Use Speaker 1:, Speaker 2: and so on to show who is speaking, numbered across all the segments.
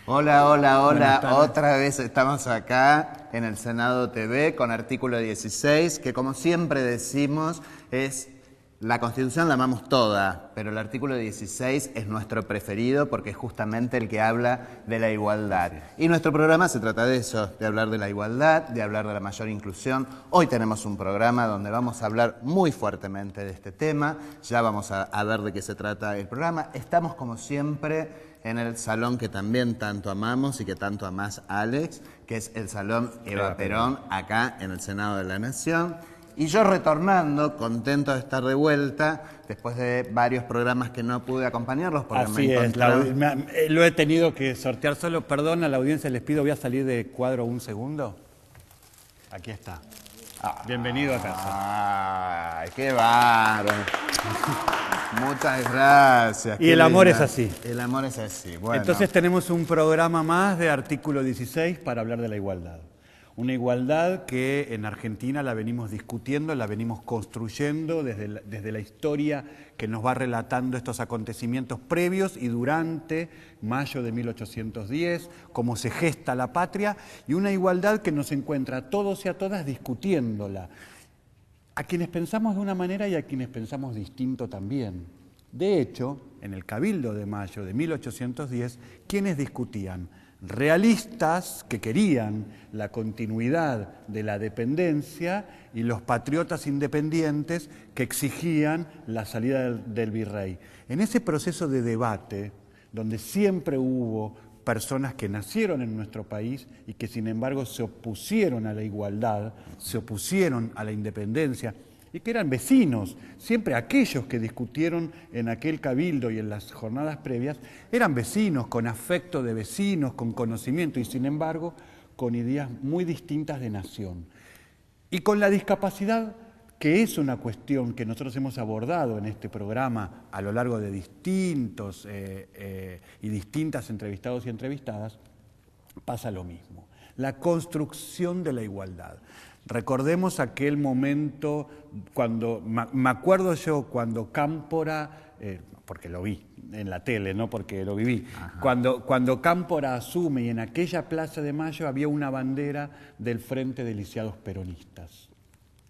Speaker 1: Hola, hola, hola. Otra vez estamos acá en el Senado TV con artículo 16, que como siempre decimos es la Constitución la amamos toda, pero el artículo 16 es nuestro preferido porque es justamente el que habla de la igualdad. Y nuestro programa se trata de eso, de hablar de la igualdad, de hablar de la mayor inclusión. Hoy tenemos un programa donde vamos a hablar muy fuertemente de este tema. Ya vamos a ver de qué se trata el programa. Estamos como siempre en el salón que también tanto amamos y que tanto amás, Alex, que es el Salón Eva Perón, acá en el Senado de la Nación. Y yo retornando, contento de estar de vuelta, después de varios programas que no pude acompañarlos porque
Speaker 2: así
Speaker 1: me encontraba...
Speaker 2: lo he tenido que sortear solo. Perdón a la audiencia, les pido, voy a salir de cuadro un segundo. Aquí está. Bienvenido a casa.
Speaker 1: ¡Ay, qué bárbaro! Muchas gracias.
Speaker 2: Y el amor es así.
Speaker 1: El amor es así. Bueno.
Speaker 2: Entonces tenemos un programa más de artículo 16 para hablar de la igualdad. Una igualdad que en Argentina la venimos discutiendo, la venimos construyendo desde la historia que nos va relatando estos acontecimientos previos y durante mayo de 1810, cómo se gesta la patria, y una igualdad que nos encuentra a todos y a todas discutiéndola. A quienes pensamos de una manera y a quienes pensamos distinto también. De hecho, en el Cabildo de Mayo de 1810, ¿quiénes discutían? Realistas que querían la continuidad de la dependencia y los patriotas independientes que exigían la salida del virrey. En ese proceso de debate, donde siempre hubo personas que nacieron en nuestro país y que sin embargo se opusieron a la igualdad, se opusieron a la independencia y que eran vecinos, siempre aquellos que discutieron en aquel cabildo y en las jornadas previas, eran vecinos, con afecto de vecinos, con conocimiento y sin embargo con ideas muy distintas de nación. Y con la discapacidad, que es una cuestión que nosotros hemos abordado en este programa a lo largo de distintos y distintas entrevistados y entrevistadas, pasa lo mismo. La construcción de la igualdad. Recordemos aquel momento cuando, me acuerdo yo cuando Cámpora, porque lo vi en la tele, no porque lo viví, cuando Cámpora asume y en aquella Plaza de Mayo había una bandera del Frente de Lisiados Peronistas.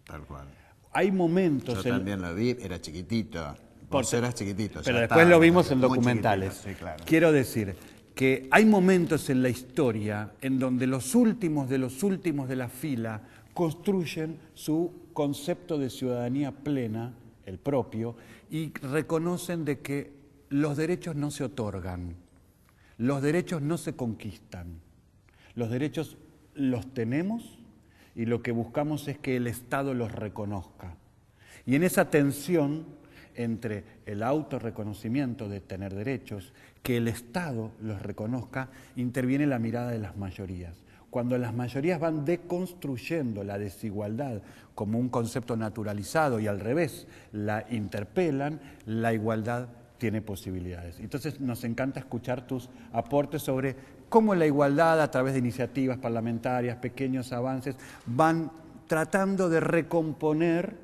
Speaker 1: Tal cual.
Speaker 2: Hay momentos...
Speaker 1: Yo también lo vi, era chiquitito. Vos eras chiquitito.
Speaker 2: Pero después lo vimos en documentales.
Speaker 1: Sí, claro.
Speaker 2: Quiero decir que hay momentos en la historia en donde los últimos de la fila construyen su concepto de ciudadanía plena, el propio, y reconocen de que los derechos no se otorgan, los derechos no se conquistan, los derechos los tenemos y lo que buscamos es que el Estado los reconozca. Y en esa tensión entre el autorreconocimiento de tener derechos, que el Estado los reconozca, interviene la mirada de las mayorías. Cuando las mayorías van deconstruyendo la desigualdad como un concepto naturalizado y al revés la interpelan, la igualdad tiene posibilidades. Entonces nos encanta escuchar tus aportes sobre cómo la igualdad a través de iniciativas parlamentarias, pequeños avances, van tratando de recomponer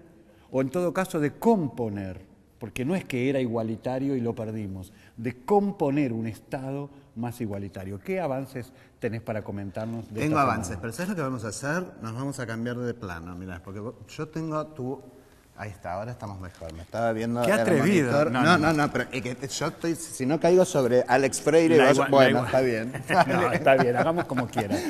Speaker 2: o en todo caso de componer, porque no es que era igualitario y lo perdimos, de componer un Estado más igualitario. ¿Qué avances tenés para comentarnos de
Speaker 1: Tengo
Speaker 2: esta
Speaker 1: avances,
Speaker 2: semana?
Speaker 1: pero ¿sabes lo que vamos a hacer? Nos vamos a cambiar de plano, mirá, porque yo tengo tu... Ahí está, ahora estamos mejor. Me estaba viendo...
Speaker 2: ¡Qué atrevido!
Speaker 1: No, pero es que yo estoy... Si no caigo sobre Alex Freire... Bueno, está bien.
Speaker 2: No, está bien, hagamos como quieras.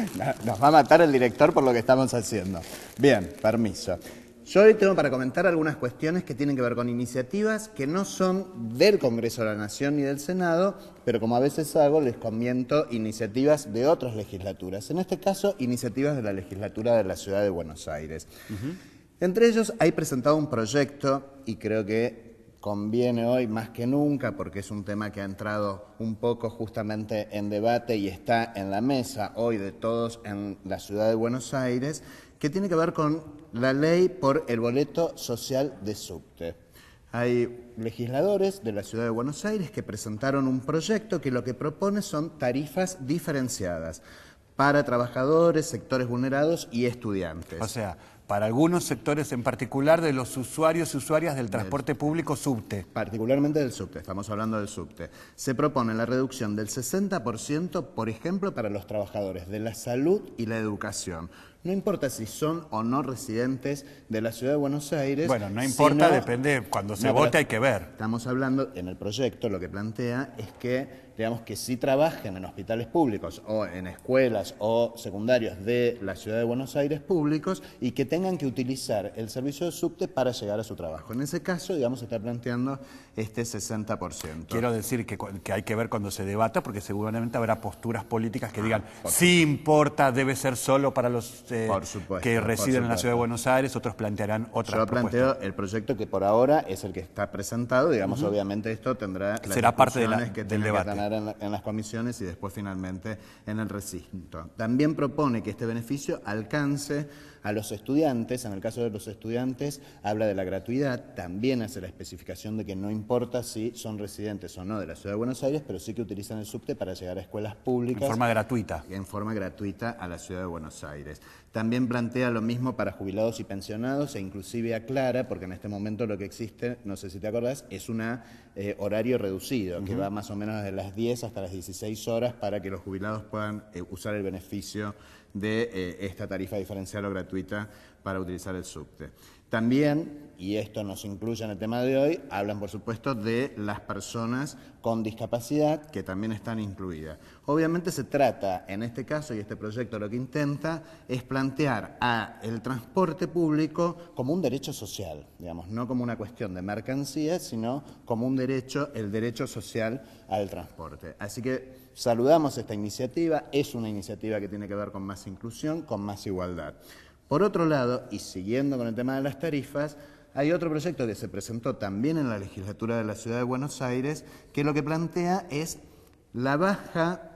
Speaker 1: Nos va a matar el director por lo que estamos haciendo. Bien, permiso. Yo hoy tengo para comentar algunas cuestiones que tienen que ver con iniciativas que no son del Congreso de la Nación ni del Senado, pero como a veces hago, les comento iniciativas de otras legislaturas. En este caso, iniciativas de la legislatura de la Ciudad de Buenos Aires. Entre ellos hay presentado un proyecto, y creo que conviene hoy más que nunca, porque es un tema que ha entrado un poco justamente en debate y está en la mesa hoy de todos en la ciudad de Buenos Aires, que tiene que ver con la ley por el boleto social de subte. Hay legisladores de la ciudad de Buenos Aires que presentaron un proyecto que lo que propone son tarifas diferenciadas para trabajadores, sectores vulnerados y estudiantes.
Speaker 2: O sea, para algunos sectores en particular de los usuarios y usuarias del transporte público subte.
Speaker 1: Particularmente del subte, estamos hablando del subte. Se propone la reducción del 60%, por ejemplo, para los trabajadores de la salud y la educación. No importa si son o no residentes de la ciudad de Buenos Aires.
Speaker 2: Bueno, no importa,
Speaker 1: sino,
Speaker 2: depende, cuando se vote hay que ver.
Speaker 1: Estamos hablando, en el proyecto lo que plantea es que, digamos, que si trabajen en hospitales públicos o en escuelas o secundarios de la ciudad de Buenos Aires públicos y que tengan que utilizar el servicio de subte para llegar a su trabajo. En ese caso, digamos, se está planteando este 60%.
Speaker 2: Quiero decir que hay que ver cuando se debata, porque seguramente habrá posturas políticas que digan, sí importa, debe ser solo para los
Speaker 1: por supuesto,
Speaker 2: que residen en la ciudad de Buenos Aires, otros plantearán otras propuestas.
Speaker 1: Yo planteo el proyecto que por ahora es el que está presentado, digamos, obviamente esto tendrá las
Speaker 2: será parte
Speaker 1: del
Speaker 2: debate.
Speaker 1: Que tener en las comisiones y después finalmente en el recinto. También propone que este beneficio alcance a los estudiantes. En el caso de los estudiantes habla de la gratuidad, también hace la especificación de que no importa si son residentes o no de la ciudad de Buenos Aires, pero sí que utilizan el subte para llegar a escuelas públicas.
Speaker 2: En forma gratuita.
Speaker 1: En forma gratuita a la ciudad de Buenos Aires. También plantea lo mismo para jubilados y pensionados e inclusive aclara, porque en este momento lo que existe, no sé si te acordás, es un horario reducido, que va más o menos desde las 10 hasta las 16 horas para que los jubilados puedan usar el beneficio de esta tarifa diferencial o gratuita para utilizar el subte. También, y esto nos incluye en el tema de hoy, hablan por supuesto de las personas con discapacidad que también están incluidas. Obviamente se trata, en este caso, y este proyecto lo que intenta, es plantear el transporte público como un derecho social, digamos, no como una cuestión de mercancías, sino como un derecho, el derecho social al transporte. Así que saludamos esta iniciativa, es una iniciativa que tiene que ver con más inclusión, con más igualdad. Por otro lado, y siguiendo con el tema de las tarifas, hay otro proyecto que se presentó también en la legislatura de la Ciudad de Buenos Aires, que lo que plantea es la baja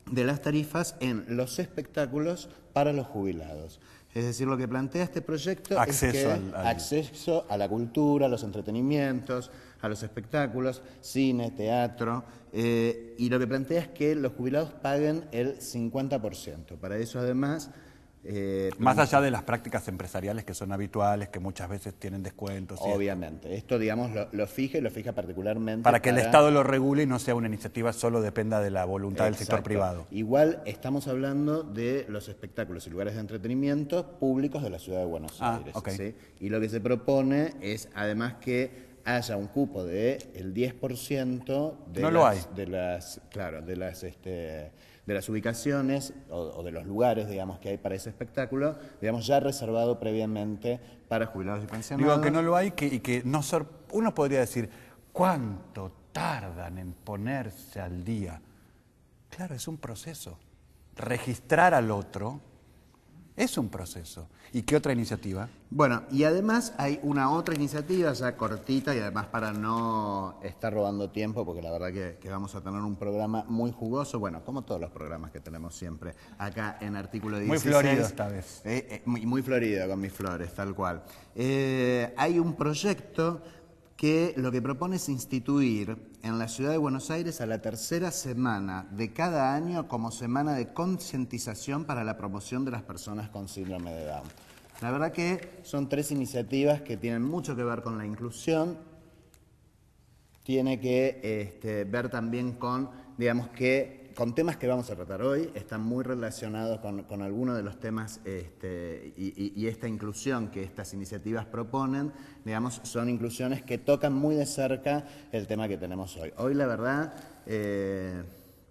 Speaker 1: de las tarifas en los espectáculos para los jubilados. Es decir, lo que plantea este proyecto acceso a la cultura, a los entretenimientos, a los espectáculos, cine, teatro, y lo que plantea es que los jubilados paguen el 50%. Para eso, además,
Speaker 2: más allá de las prácticas empresariales que son habituales, que muchas veces tienen descuentos.
Speaker 1: Obviamente, esto digamos lo fija y lo fija particularmente
Speaker 2: para que el Estado lo regule y no sea una iniciativa solo dependa de la voluntad del sector privado.
Speaker 1: Igual estamos hablando de los espectáculos y lugares de entretenimiento públicos de la ciudad de Buenos Aires.
Speaker 2: Okay.
Speaker 1: ¿Sí? Y lo que se propone es además que haya un cupo del 10% de las ubicaciones o de los lugares, digamos, que hay para ese espectáculo, digamos, ya reservado previamente para jubilados y pensionados.
Speaker 2: Digo que no lo hay y que no uno podría decir, ¿cuánto tardan en ponerse al día? Claro, es un proceso. Registrar al otro es un proceso. ¿Y qué otra iniciativa?
Speaker 1: Bueno, y además hay una otra iniciativa ya cortita y además para no estar robando tiempo, porque la verdad que vamos a tener un programa muy jugoso, bueno, como todos los programas que tenemos siempre acá en Artículo 16.
Speaker 2: Muy florido esta vez.
Speaker 1: Muy florido con mis flores, tal cual. Hay un proyecto que lo que propone es instituir en la ciudad de Buenos Aires a la tercera semana de cada año como semana de concientización para la promoción de las personas con síndrome de Down. La verdad que son 3 iniciativas que tienen mucho que ver con la inclusión, tiene que ver también con, digamos que, con temas que vamos a tratar hoy, están muy relacionados con algunos de los temas y esta inclusión que estas iniciativas proponen, digamos, son inclusiones que tocan muy de cerca el tema que tenemos hoy. Hoy, la verdad,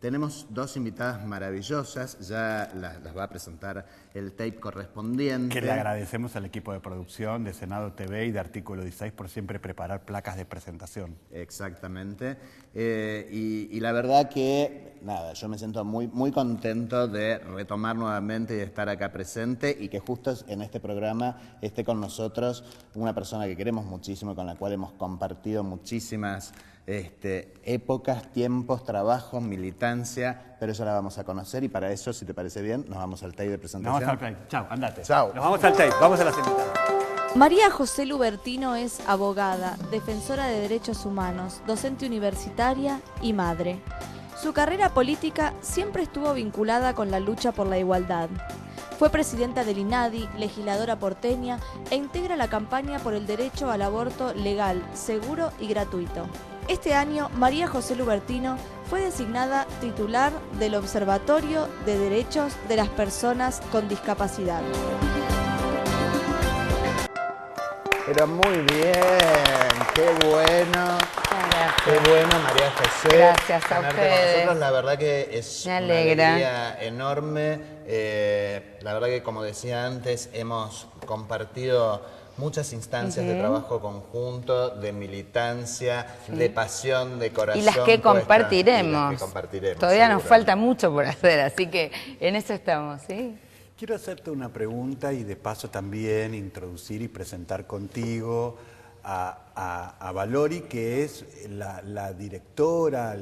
Speaker 1: Tenemos dos invitadas maravillosas, ya las va a presentar el tape correspondiente.
Speaker 2: Que le agradecemos al equipo de producción de Senado TV y de Artículo 16 por siempre preparar placas de presentación.
Speaker 1: Exactamente. Y la verdad que, nada, yo me siento muy contento de retomar nuevamente y de estar acá presente y que justo en este programa esté con nosotros una persona que queremos muchísimo, con la cual hemos compartido muchísimas épocas, tiempos, trabajos, militancia, pero eso la vamos a conocer y para eso, si te parece bien, nos vamos al tape de presentación.
Speaker 2: Nos vamos al tape. Chao, andate.
Speaker 1: Chao.
Speaker 2: Nos vamos al tape. Vamos a las invitadas.
Speaker 3: María José Lubertino es abogada, defensora de derechos humanos, docente universitaria y madre. Su carrera política siempre estuvo vinculada con la lucha por la igualdad. Fue presidenta del INADI, legisladora porteña e integra la campaña por el derecho al aborto legal, seguro y gratuito. Este año, María José Lubertino fue designada titular del Observatorio de Derechos de las Personas con Discapacidad.
Speaker 1: Pero muy bien, qué bueno.
Speaker 4: Gracias.
Speaker 1: Qué bueno, María José.
Speaker 4: Gracias a
Speaker 1: tenerte con
Speaker 4: ustedes.
Speaker 1: nosotros. La verdad que es
Speaker 4: Me
Speaker 1: una
Speaker 4: alegra.
Speaker 1: alegría enorme. La verdad que, como decía antes, hemos compartido muchas instancias de trabajo conjunto, de militancia, de pasión, de corazón.
Speaker 4: Y las que compartiremos. Todavía nos
Speaker 1: seguro.
Speaker 4: falta mucho por hacer, así que en eso estamos, ¿sí?
Speaker 2: Quiero hacerte una pregunta y de paso también introducir y presentar contigo a Valori, que es la directora,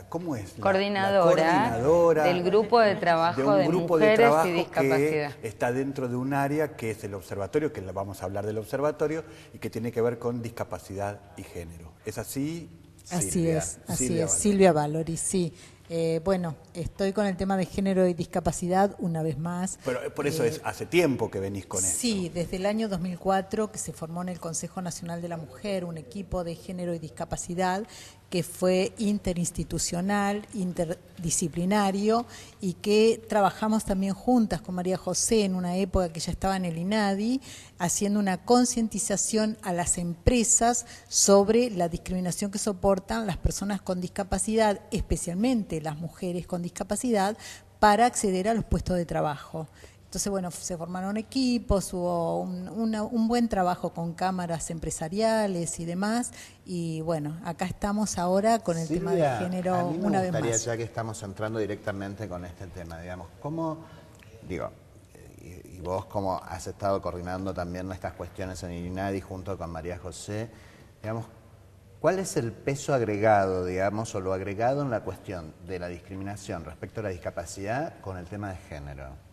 Speaker 2: ¿cómo es?
Speaker 4: Coordinadora del grupo de trabajo de mujeres y discapacidad.
Speaker 2: Que está dentro de un área que es el observatorio, que vamos a hablar del observatorio, y que tiene que ver con discapacidad y género. ¿Es así?
Speaker 5: Así es, Silvia Valori, sí. Bueno, estoy con el tema de género y discapacidad una vez más.
Speaker 2: Pero por eso es hace tiempo que venís con esto.
Speaker 5: Sí, desde el año 2004 que se formó en el Consejo Nacional de la Mujer un equipo de género y discapacidad que fue interinstitucional, interdisciplinario y que trabajamos también juntas con María José en una época que ya estaba en el INADI, haciendo una concientización a las empresas sobre la discriminación que soportan las personas con discapacidad, especialmente las mujeres con discapacidad, para acceder a los puestos de trabajo. Entonces, bueno, se formaron equipos, hubo un buen trabajo con cámaras empresariales y demás, y bueno, acá estamos ahora con el tema de género
Speaker 1: a mí me
Speaker 5: una vez
Speaker 1: gustaría,
Speaker 5: más.
Speaker 1: ya que estamos entrando directamente con este tema, digamos, ¿cómo, digo, y vos cómo has estado coordinando también estas cuestiones en el INADI junto con María José, digamos, ¿cuál es el peso agregado, digamos, o lo agregado en la cuestión de la discriminación respecto a la discapacidad con el tema de género?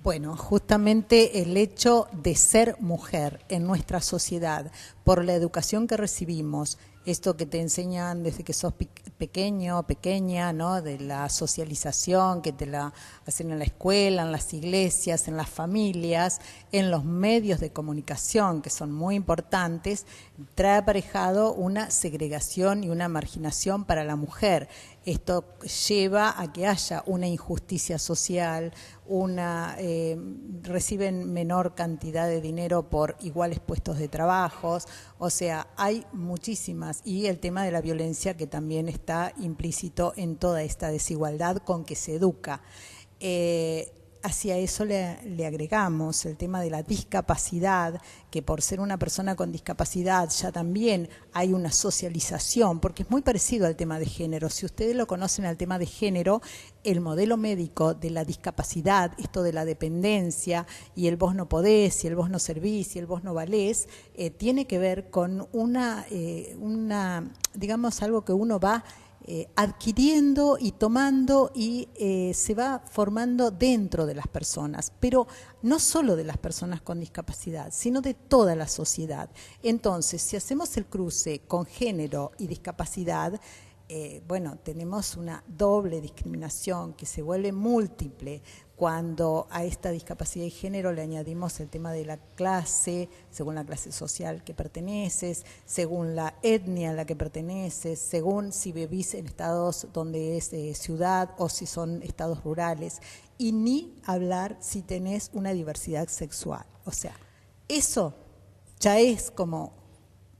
Speaker 5: Bueno, justamente el hecho de ser mujer en nuestra sociedad, por la educación que recibimos, esto que te enseñan desde que sos pequeño, pequeña, ¿no? De la socialización que te la hacen en la escuela, en las iglesias, en las familias, en los medios de comunicación, que son muy importantes, trae aparejado una segregación y una marginación para la mujer. Esto lleva a que haya una injusticia social, reciben menor cantidad de dinero por iguales puestos de trabajo, o sea, hay muchísimas, y el tema de la violencia que también está implícito en toda esta desigualdad con que se educa. Hacia eso le agregamos el tema de la discapacidad, que por ser una persona con discapacidad ya también hay una socialización, porque es muy parecido al tema de género. Si ustedes lo conocen al tema de género, el modelo médico de la discapacidad, esto de la dependencia, y el vos no podés, y el vos no servís, y el vos no valés, tiene que ver con digamos, algo que uno va adquiriendo y tomando y se va formando dentro de las personas, pero no solo de las personas con discapacidad, sino de toda la sociedad. Entonces, si hacemos el cruce con género y discapacidad, bueno, tenemos una doble discriminación que se vuelve múltiple cuando a esta discapacidad y género le añadimos el tema de la clase, según la clase social que perteneces, según la etnia a la que perteneces, según si vivís en estados donde es ciudad o si son estados rurales, y ni hablar si tenés una diversidad sexual. O sea, eso ya es como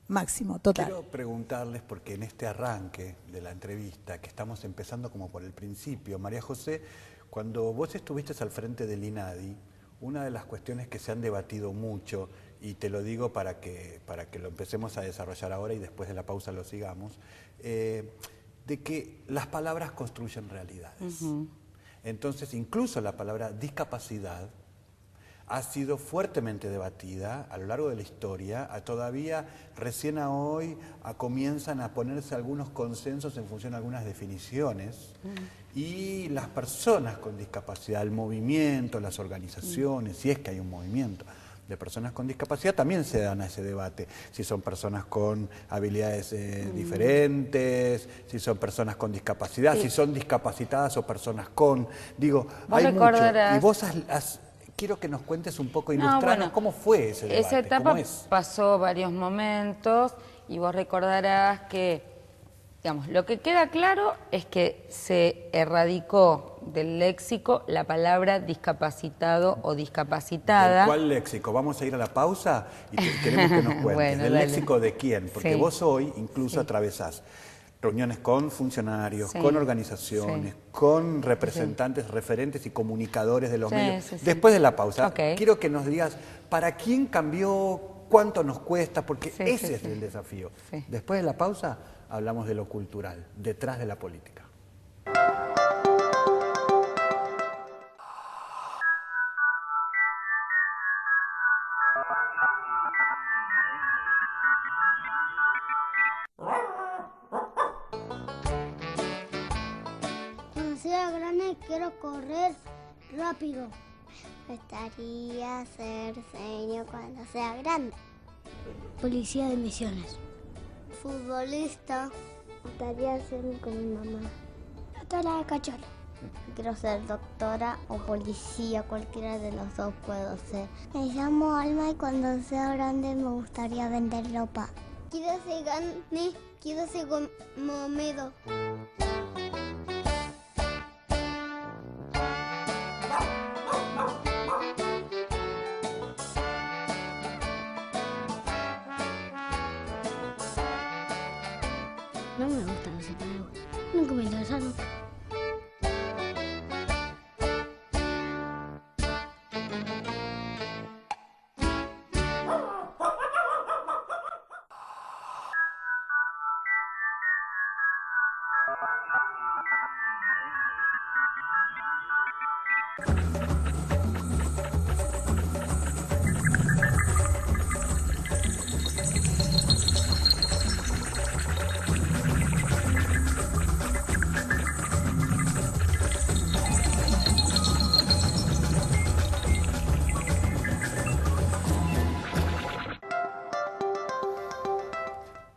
Speaker 5: máximo, total.
Speaker 2: Quiero preguntarles, porque en este arranque de la entrevista, que estamos empezando como por el principio, María José, cuando vos estuviste al frente del INADI, una de las cuestiones que se han debatido mucho, y te lo digo para que lo empecemos a desarrollar ahora y después de la pausa lo sigamos, de que las palabras construyen realidades. Entonces, incluso la palabra discapacidad ha sido fuertemente debatida a lo largo de la historia, todavía recién a hoy comienzan a ponerse algunos consensos en función de algunas definiciones, y las personas con discapacidad, el movimiento, las organizaciones, si es que hay un movimiento de personas con discapacidad, también se dan a ese debate, si son personas con habilidades diferentes, si son personas con discapacidad, si son discapacitadas o personas con... Digo, hay mucho, y vos quiero que nos cuentes un poco, ilustrarnos cómo fue ese debate.
Speaker 4: Esa etapa pasó varios momentos y vos recordarás que, digamos, lo que queda claro es que se erradicó del léxico la palabra discapacitado o discapacitada.
Speaker 2: ¿De cuál léxico? Vamos a ir a la pausa y queremos que nos cuentes.
Speaker 4: Bueno,
Speaker 2: ¿Del
Speaker 4: dale.
Speaker 2: léxico de quién? Porque vos hoy incluso atravesás reuniones con funcionarios, con organizaciones, con representantes, referentes y comunicadores de los medios. Después de la pausa, quiero que nos digas para quién cambió, cuánto nos cuesta, porque ese es el desafío. Después de la pausa hablamos de lo cultural, detrás de la política.
Speaker 6: Quiero correr rápido. Me gustaría ser señor cuando sea grande.
Speaker 7: Policía de Misiones.
Speaker 6: Futbolista. Me gustaría ser con mi mamá.
Speaker 7: Doctora de Cachorro.
Speaker 6: Quiero ser doctora o policía, cualquiera de los dos puedo ser. Me llamo Alma y cuando sea grande me gustaría vender ropa. Quiero ser grande, quiero ser como Medo.
Speaker 7: No me gustan los superhéroes. Nunca me interesaron.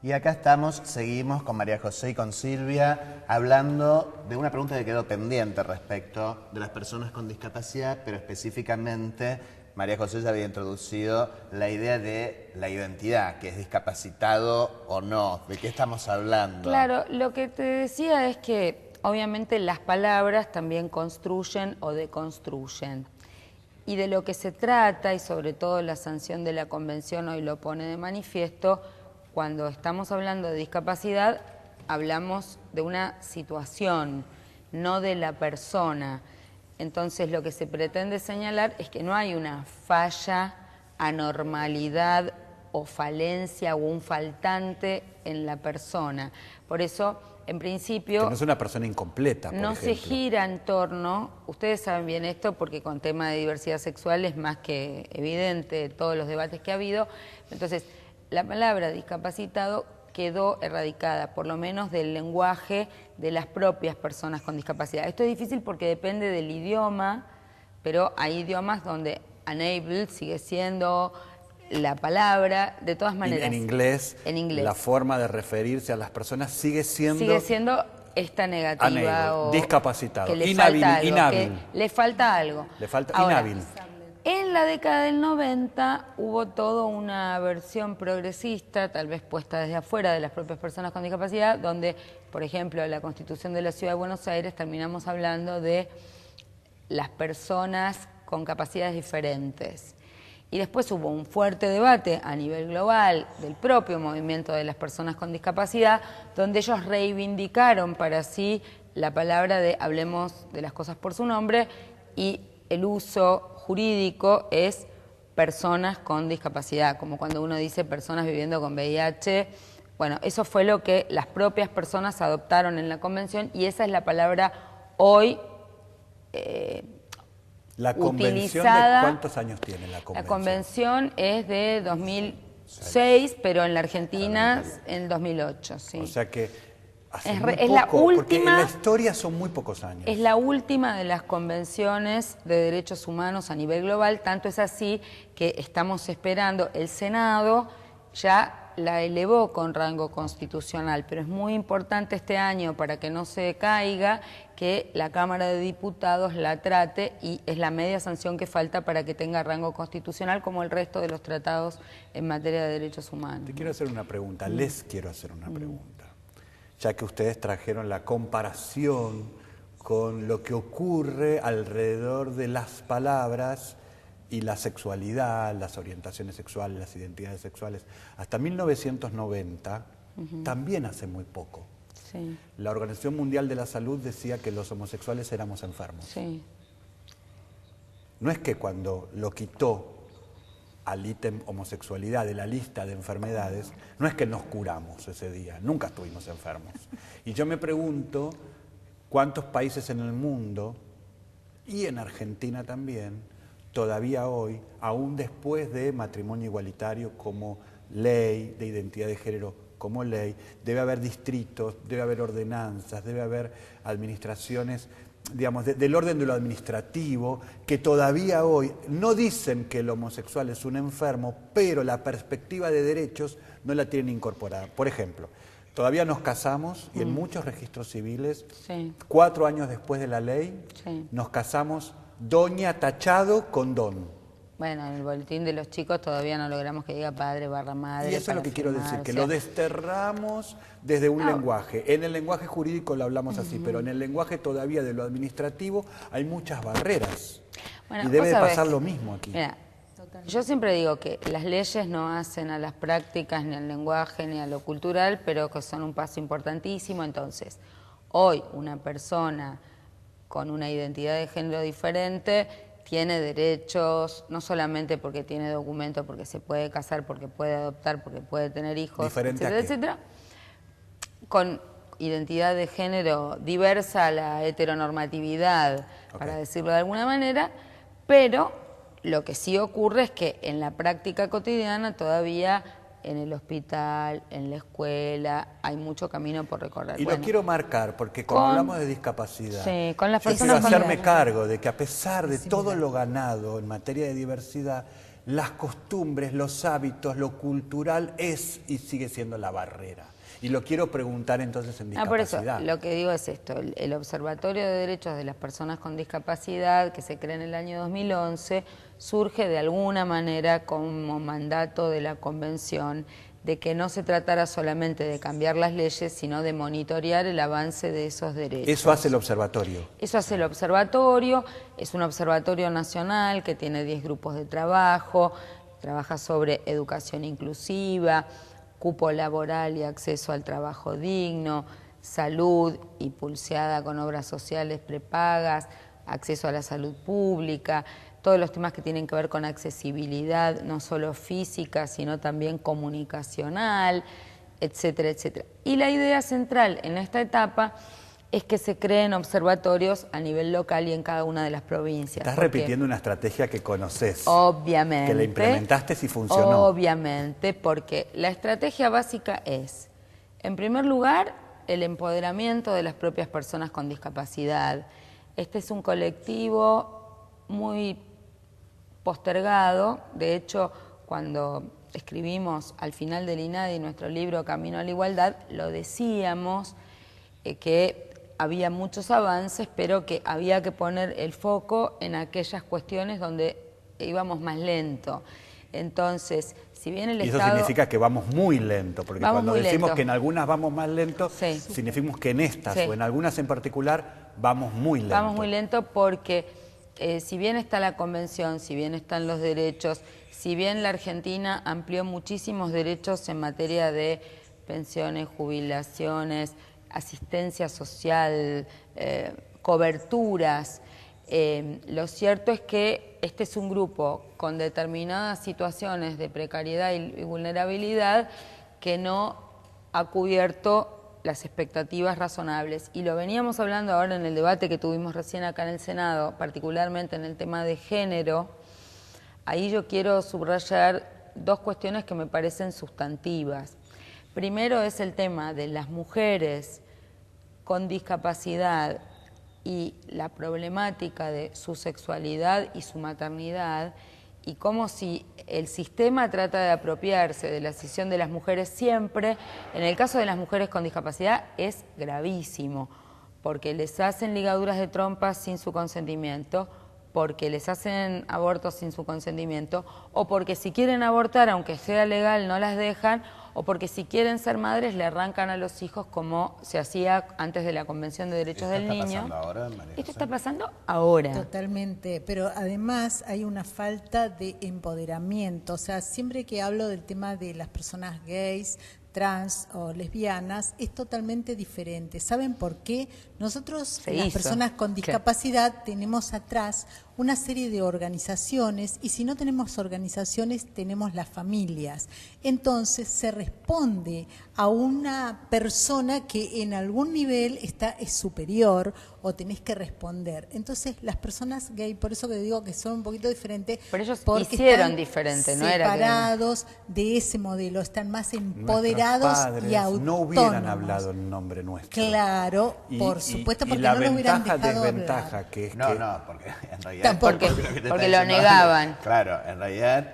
Speaker 1: Y acá estamos, seguimos con María José y con Silvia, hablando de una pregunta que quedó pendiente respecto de las personas con discapacidad, pero específicamente María José ya había introducido la idea de la identidad, que es discapacitado o no, ¿de qué estamos hablando?
Speaker 4: Claro, lo que te decía es que obviamente las palabras también construyen o deconstruyen. Y de lo que se trata, y sobre todo la sanción de la Convención hoy lo pone de manifiesto, cuando estamos hablando de discapacidad, hablamos de una situación, no de la persona. Entonces, lo que se pretende señalar es que no hay una falla, anormalidad o falencia o un faltante en la persona. Por eso, en principio...
Speaker 2: Que no es una persona incompleta, por ejemplo.
Speaker 4: Se gira en torno, ustedes saben bien esto porque con tema de diversidad sexual es más que evidente todos los debates que ha habido. Entonces, la palabra discapacitado quedó erradicada, por lo menos del lenguaje de las propias personas con discapacidad. Esto es difícil porque depende del idioma, pero hay idiomas donde unable sigue siendo la palabra, de todas maneras.
Speaker 2: En inglés, la forma de referirse a las personas sigue siendo
Speaker 4: esta negativa o
Speaker 2: discapacitado,
Speaker 4: que le
Speaker 2: inhábil,
Speaker 4: falta algo,
Speaker 2: inhábil.
Speaker 4: Que le falta algo.
Speaker 2: Le falta
Speaker 4: ahora,
Speaker 2: inhábil.
Speaker 4: En la década del 90 hubo toda una versión progresista, tal vez puesta desde afuera de las propias personas con discapacidad, donde, por ejemplo, la Constitución de la Ciudad de Buenos Aires terminamos hablando de las personas con capacidades diferentes. Y después hubo un fuerte debate a nivel global del propio movimiento de las personas con discapacidad, donde ellos reivindicaron para sí la palabra de hablemos de las cosas por su nombre, y el uso jurídico es personas con discapacidad, como cuando uno dice personas viviendo con VIH. Bueno, eso fue lo que las propias personas adoptaron en la convención, y esa es la palabra hoy
Speaker 2: ¿La convención
Speaker 4: utilizada.
Speaker 2: de cuántos años tiene la convención?
Speaker 4: La convención es de 2006, pero en la Argentina en 2008, sí.
Speaker 2: O sea que hace
Speaker 4: Es
Speaker 2: muy
Speaker 4: la
Speaker 2: poco, porque en
Speaker 4: última-
Speaker 2: la historia son muy pocos años.
Speaker 4: Es la última de las convenciones de derechos humanos a nivel global, tanto es así que estamos esperando, el Senado ya la elevó con rango constitucional, pero es muy importante este año para que no se caiga que la Cámara de Diputados la trate, y es la media sanción que falta para que tenga rango constitucional como el resto de los tratados en materia de derechos humanos.
Speaker 2: Te quiero hacer una pregunta, les quiero hacer una pregunta, ya que ustedes trajeron la comparación con lo que ocurre alrededor de las palabras y la sexualidad, las orientaciones sexuales, las identidades sexuales. Hasta 1990, también hace muy poco,
Speaker 4: Sí,
Speaker 2: la Organización Mundial de la Salud decía que los homosexuales éramos enfermos.
Speaker 4: sí.
Speaker 2: No es que cuando lo quitó al ítem homosexualidad de la lista de enfermedades, no es que nos curamos ese día, nunca estuvimos enfermos. Y yo me pregunto cuántos países en el mundo, y en Argentina también, todavía hoy, aún después de matrimonio igualitario como ley, de identidad de género como ley, debe haber distritos, debe haber ordenanzas, debe haber administraciones, digamos, del orden de lo administrativo, que todavía hoy no dicen que el homosexual es un enfermo, pero la perspectiva de derechos no la tienen incorporada. Por ejemplo, todavía nos casamos y en muchos registros civiles,
Speaker 4: Sí.
Speaker 2: 4 años después de la ley,
Speaker 4: Sí.
Speaker 2: nos casamos doña tachado con don.
Speaker 4: Bueno, en el boletín de los chicos todavía no logramos que diga padre barra madre.
Speaker 2: Y eso es lo
Speaker 4: para
Speaker 2: que quiero
Speaker 4: firmar,
Speaker 2: decir,
Speaker 4: o
Speaker 2: que
Speaker 4: sea,
Speaker 2: lo desterramos desde un lenguaje. En el lenguaje jurídico lo hablamos así, pero en el lenguaje todavía de lo administrativo hay muchas barreras.
Speaker 4: Bueno,
Speaker 2: y debe
Speaker 4: vos
Speaker 2: de
Speaker 4: sabés
Speaker 2: pasar
Speaker 4: que-
Speaker 2: lo mismo aquí.
Speaker 4: Mira, yo siempre digo que las leyes no hacen a las prácticas, ni al lenguaje, ni a lo cultural, pero que son un paso importantísimo. Entonces, hoy una persona con una identidad de género diferente tiene derechos, no solamente porque tiene documento, porque se puede casar, porque puede adoptar, porque puede tener hijos,
Speaker 2: ¿Diferente a
Speaker 4: etcétera,
Speaker 2: qué?
Speaker 4: etcétera, con identidad de género diversa a la heteronormatividad, para decirlo de alguna manera, pero lo que sí ocurre es que en la práctica cotidiana todavía en el hospital, en la escuela, hay mucho camino por recorrer.
Speaker 2: Y
Speaker 4: Bueno,
Speaker 2: lo quiero marcar, porque cuando
Speaker 4: con-
Speaker 2: hablamos de discapacidad,
Speaker 4: Sí, con las
Speaker 2: yo quiero
Speaker 4: personas con
Speaker 2: hacerme
Speaker 4: discapacidad.
Speaker 2: cargo de que a pesar de todo lo ganado en materia de diversidad, las costumbres, los hábitos, lo cultural es y sigue siendo la barrera. Y lo quiero preguntar entonces en
Speaker 4: por eso,
Speaker 2: discapacidad.
Speaker 4: lo que digo es esto, el Observatorio de Derechos de las Personas con Discapacidad, que se crea en el año 2011, surge de alguna manera como mandato de la Convención de que no se tratara solamente de cambiar las leyes, sino de monitorear el avance de esos derechos.
Speaker 2: Eso hace el observatorio.
Speaker 4: Eso hace el observatorio, es un observatorio nacional que tiene 10 grupos de trabajo, trabaja sobre educación inclusiva, cupo laboral y acceso al trabajo digno, salud y pulseada con obras sociales prepagas, acceso a la salud pública, todos los temas que tienen que ver con accesibilidad, no solo física, sino también comunicacional, etcétera, etcétera. Y la idea central en esta etapa es que se creen observatorios a nivel local y en cada una de las provincias.
Speaker 2: Estás
Speaker 4: porque
Speaker 2: repitiendo una estrategia que conoces.
Speaker 4: Obviamente.
Speaker 2: Que la implementaste si funcionó.
Speaker 4: Obviamente, porque la estrategia básica es, en primer lugar, el empoderamiento de las propias personas con discapacidad. Este es un colectivo muy postergado. De hecho, cuando escribimos al final del INADI nuestro libro Camino a la Igualdad, lo decíamos que había muchos avances, pero que había que poner el foco en aquellas cuestiones donde íbamos más lento. Entonces, si bien el
Speaker 2: Y eso
Speaker 4: Estado...
Speaker 2: significa que vamos muy lento, porque
Speaker 4: Vamos
Speaker 2: cuando
Speaker 4: muy
Speaker 2: decimos
Speaker 4: lento.
Speaker 2: que en algunas vamos más lento,
Speaker 4: Sí.
Speaker 2: significamos que en estas
Speaker 4: Sí.
Speaker 2: o en algunas en particular vamos muy lento.
Speaker 4: Vamos muy lento porque si bien está la convención, si bien están los derechos, si bien la Argentina amplió muchísimos derechos en materia de pensiones, jubilaciones, asistencia social, coberturas, lo cierto es que este es un grupo con determinadas situaciones de precariedad y vulnerabilidad que no ha cubierto las expectativas razonables. Y lo veníamos hablando ahora en el debate que tuvimos recién acá en el Senado, particularmente en el tema de género. Ahí yo quiero subrayar dos cuestiones que me parecen sustantivas. Primero es el tema de las mujeres con discapacidad y la problemática de su sexualidad y su maternidad, y cómo si el sistema trata de apropiarse de la decisión de las mujeres siempre, en el caso de las mujeres con discapacidad es gravísimo, porque les hacen ligaduras de trompas sin su consentimiento, porque les hacen abortos sin su consentimiento, o porque si quieren abortar, aunque sea legal, no las dejan, o porque si quieren ser madres le arrancan a los hijos como se hacía antes de la Convención de Derechos del Niño.
Speaker 1: ¿Esto está pasando ahora, María José?
Speaker 4: Esto está pasando ahora.
Speaker 5: Totalmente, pero además hay una falta de empoderamiento. O sea, siempre que hablo del tema de las personas gays, trans o lesbianas, es totalmente diferente. ¿Saben por qué? Nosotros, las personas con discapacidad, tenemos atrás una serie de organizaciones, y si no tenemos organizaciones, tenemos las familias. Entonces se responde a una persona que en algún nivel es superior, o tenés que responder. Entonces las personas gay, por eso que digo que son un poquito diferentes,
Speaker 4: pero ellos
Speaker 5: porque
Speaker 4: hicieron diferente, no era
Speaker 5: separados de ese modelo, están más empoderados y autónomos.
Speaker 2: No hubieran hablado en nombre nuestro.
Speaker 5: Claro, por supuesto, porque
Speaker 2: la
Speaker 5: no lo hubieran
Speaker 2: ventaja,
Speaker 5: dejado
Speaker 2: desventaja
Speaker 5: hablar.
Speaker 2: que es
Speaker 1: No,
Speaker 2: que...
Speaker 1: no, porque en realidad...
Speaker 4: Porque lo negaban.
Speaker 1: Claro, en realidad,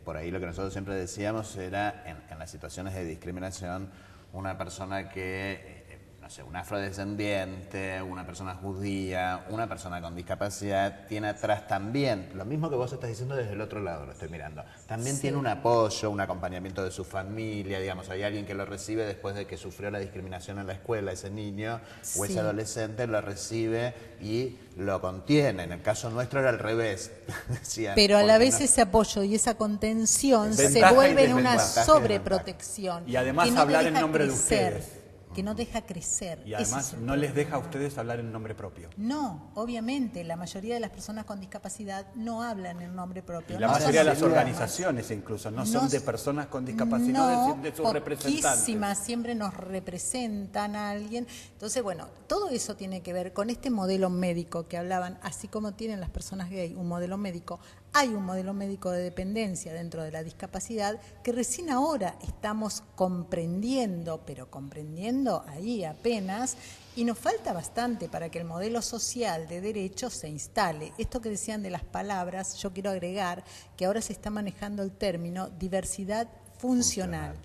Speaker 1: por ahí lo que nosotros siempre decíamos era, en las situaciones de discriminación, una persona que, no sé, un afrodescendiente, una persona judía, una persona con discapacidad, tiene atrás también, lo mismo que vos estás diciendo desde el otro lado, lo estoy mirando, también tiene un apoyo, un acompañamiento de su familia, digamos, hay alguien que lo recibe después de que sufrió la discriminación en la escuela, ese niño o ese adolescente lo recibe y lo contiene. En el caso nuestro era al revés. Decían,
Speaker 5: pero a la vez ese apoyo y esa contención se
Speaker 2: Ventaja y
Speaker 5: vuelve en una
Speaker 1: desventaja.
Speaker 5: sobreprotección.
Speaker 2: Y además
Speaker 5: que no te
Speaker 2: hablar en
Speaker 5: deja
Speaker 2: nombre de
Speaker 5: crecer,
Speaker 2: ustedes.
Speaker 5: que no deja crecer.
Speaker 2: Y
Speaker 5: Ese
Speaker 2: además
Speaker 5: es el
Speaker 2: no les
Speaker 5: problema.
Speaker 2: deja a ustedes hablar en nombre propio.
Speaker 5: No, obviamente, la mayoría de las personas con discapacidad no hablan en nombre propio.
Speaker 2: Y la
Speaker 5: no
Speaker 2: mayoría de las
Speaker 5: son-
Speaker 2: organizaciones incluso no son de personas con discapacidad,
Speaker 5: no,
Speaker 2: de sus representantes.
Speaker 5: poquísimas, siempre nos representan a alguien. Entonces, bueno, todo eso tiene que ver con este modelo médico que hablaban, así como tienen las personas gay un modelo médico, hay un modelo médico de dependencia dentro de la discapacidad que recién ahora estamos comprendiendo, pero comprendiendo ahí apenas, y nos falta bastante para que el modelo social de derechos se instale. Esto que decían de las palabras, yo quiero agregar que ahora se está manejando el término diversidad funcional.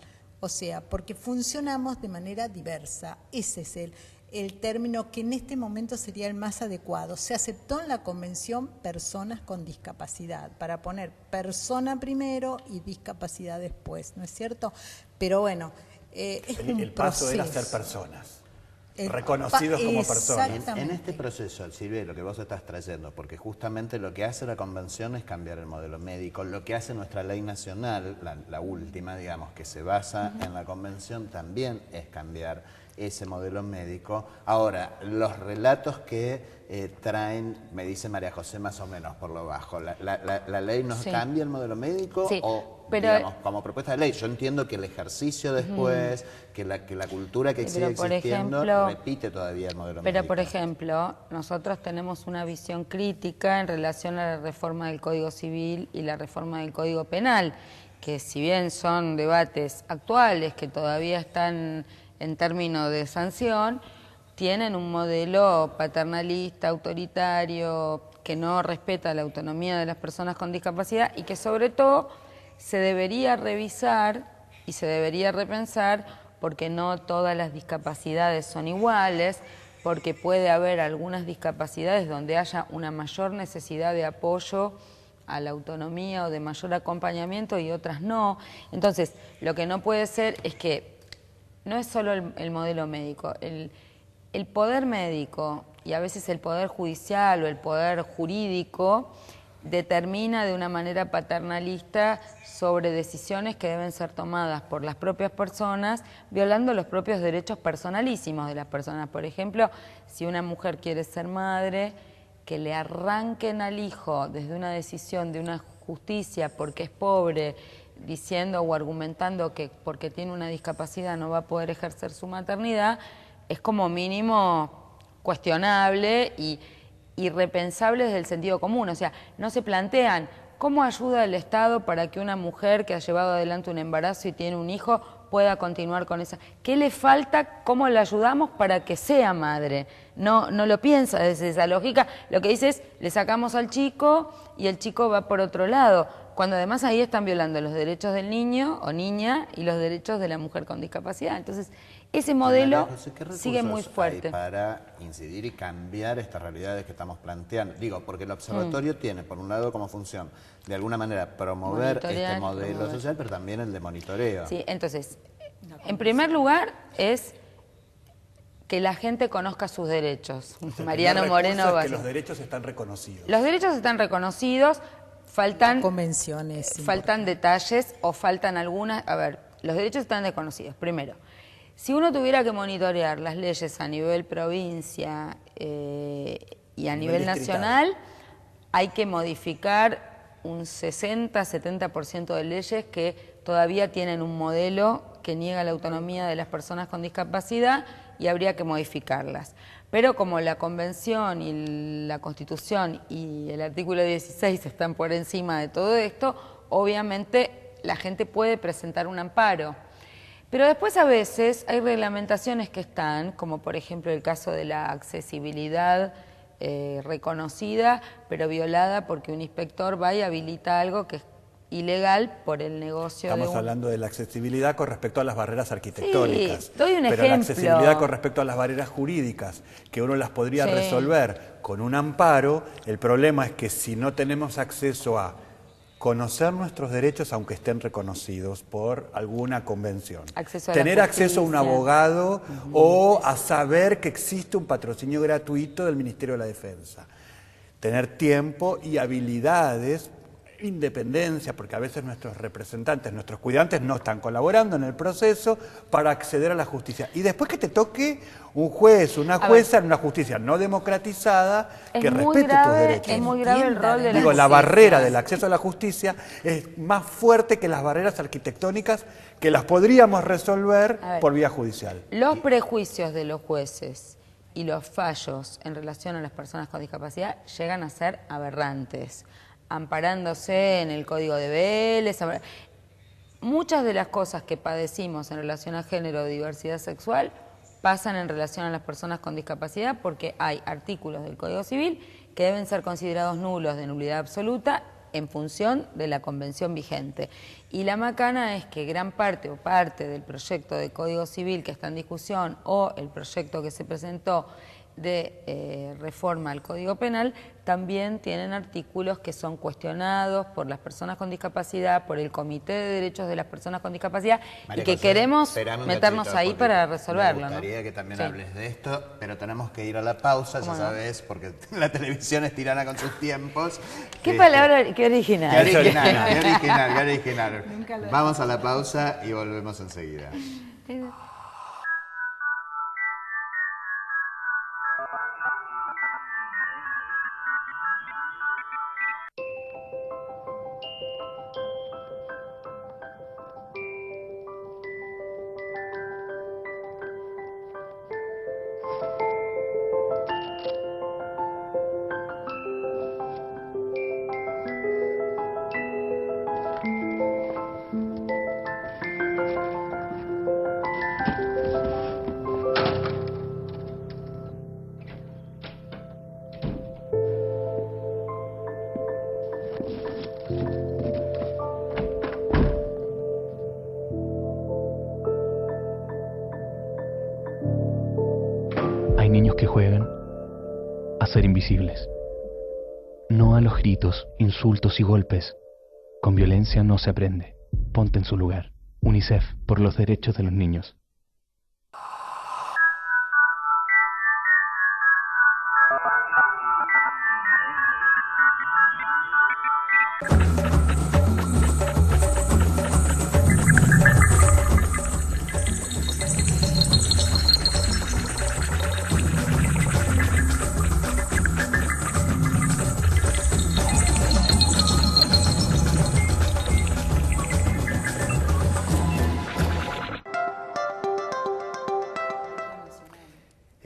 Speaker 5: O sea, porque funcionamos de manera diversa. Ese es el término que en este momento sería el más adecuado. Se aceptó en la Convención personas con discapacidad, para poner persona primero y discapacidad después, ¿no es cierto? Pero bueno, es un
Speaker 2: El paso era ser
Speaker 5: proceso.
Speaker 2: personas,
Speaker 5: El
Speaker 2: reconocidos como personas.
Speaker 5: Exactamente.
Speaker 1: En este proceso, Silvia, lo que vos estás trayendo, porque justamente lo que hace la Convención es cambiar el modelo médico, lo que hace nuestra ley nacional, la última, digamos, que se basa en la Convención, también es cambiar ese modelo médico. Ahora, los relatos que traen, me dice María José más o menos por lo bajo, ¿la ley nos cambia el modelo médico o,
Speaker 4: pero,
Speaker 1: digamos, como propuesta de ley? Yo entiendo que el ejercicio después, que la cultura que sigue
Speaker 4: por
Speaker 1: existiendo
Speaker 4: ejemplo,
Speaker 1: repite todavía el modelo
Speaker 4: pero
Speaker 1: médico.
Speaker 4: por ejemplo, nosotros tenemos una visión crítica en relación a la reforma del Código Civil y la reforma del Código Penal, que si bien son debates actuales que todavía están en términos de sanción, tienen un modelo paternalista, autoritario, que no respeta la autonomía de las personas con discapacidad y que sobre todo se debería revisar y se debería repensar, porque no todas las discapacidades son iguales, porque puede haber algunas discapacidades donde haya una mayor necesidad de apoyo a la autonomía o de mayor acompañamiento y otras no. Entonces, lo que no puede ser es que no es solo el modelo médico, el poder médico y a veces el poder judicial o el poder jurídico determina de una manera paternalista sobre decisiones que deben ser tomadas por las propias personas, violando los propios derechos personalísimos de las personas. Por ejemplo, si una mujer quiere ser madre, que le arranquen al hijo desde una decisión de una justicia porque es pobre, diciendo o argumentando que porque tiene una discapacidad no va a poder ejercer su maternidad, es como mínimo cuestionable y irrepensable desde el sentido común. O sea, no se plantean cómo ayuda el Estado para que una mujer que ha llevado adelante un embarazo y tiene un hijo pueda continuar con esa. ¿Qué le falta? ¿Cómo le ayudamos para que sea madre? No lo piensa desde esa lógica. Lo que dice es, le sacamos al chico y el chico va por otro lado, cuando además ahí están violando los derechos del niño o niña y los derechos de la mujer con discapacidad. Entonces, ese modelo sigue muy fuerte.
Speaker 1: Hay para incidir y cambiar estas realidades que estamos planteando? Digo, porque el observatorio tiene, por un lado, como función, de alguna manera, promover este modelo social, pero también el de monitoreo.
Speaker 4: Sí, entonces, en primer lugar es que la gente conozca sus derechos. Mariano Moreno
Speaker 2: que los derechos están reconocidos.
Speaker 4: Los derechos están reconocidos, faltan
Speaker 5: convenciones,
Speaker 4: faltan detalles o faltan algunas. A ver, los derechos están reconocidos. Primero, si uno tuviera que monitorear las leyes a nivel provincia y a nivel nacional, hay que modificar un 60-70% de leyes que todavía tienen un modelo que niega la autonomía de las personas con discapacidad y habría que modificarlas. Pero como la Convención y la Constitución y el artículo 16 están por encima de todo esto, obviamente la gente puede presentar un amparo. Pero después a veces hay reglamentaciones que están, como por ejemplo el caso de la accesibilidad reconocida, pero violada porque un inspector va y habilita algo que es ilegal por el negocio.
Speaker 2: Estamos hablando de la accesibilidad con respecto a las barreras arquitectónicas.
Speaker 4: Sí, doy un ejemplo.
Speaker 2: Pero la accesibilidad con respecto a las barreras jurídicas, que uno las podría resolver con un amparo, el problema es que si no tenemos acceso a conocer nuestros derechos, aunque estén reconocidos por alguna convención. Tener acceso a un abogado o a saber que existe un patrocinio gratuito del Ministerio de la Defensa. Tener tiempo y habilidades, independencia, porque a veces nuestros representantes, nuestros cuidantes no están colaborando en el proceso para acceder a la justicia. Y después que te toque un juez, una jueza en una justicia no democratizada que respete tus derechos.
Speaker 4: Es muy grave el rol de la
Speaker 2: justicia. La barrera del acceso a la justicia es más fuerte que las barreras arquitectónicas que las podríamos resolver por vía judicial.
Speaker 4: Los prejuicios de los jueces y los fallos en relación a las personas con discapacidad llegan a ser aberrantes, amparándose en el Código de Vélez. Muchas de las cosas que padecimos en relación a género o diversidad sexual pasan en relación a las personas con discapacidad porque hay artículos del Código Civil que deben ser considerados nulos de nulidad absoluta en función de la convención vigente. Y la macana es que gran parte o parte del proyecto de Código Civil que está en discusión o el proyecto que se presentó de reforma al Código Penal también tienen artículos que son cuestionados por las personas con discapacidad, por el Comité de Derechos de las Personas con Discapacidad y que queremos meternos ahí para resolverlo.
Speaker 1: Me gustaría que también hables de esto, pero tenemos que ir a la pausa, ya sabes, porque la televisión es tirana con sus tiempos.
Speaker 4: ¿Qué palabra? Qué original.
Speaker 1: Qué original, qué original. Vamos a la pausa y volvemos enseguida.
Speaker 8: Hay niños que juegan a ser invisibles. No a los gritos, insultos y golpes. Con violencia no se aprende. Ponte en su lugar. UNICEF, por los derechos de los niños.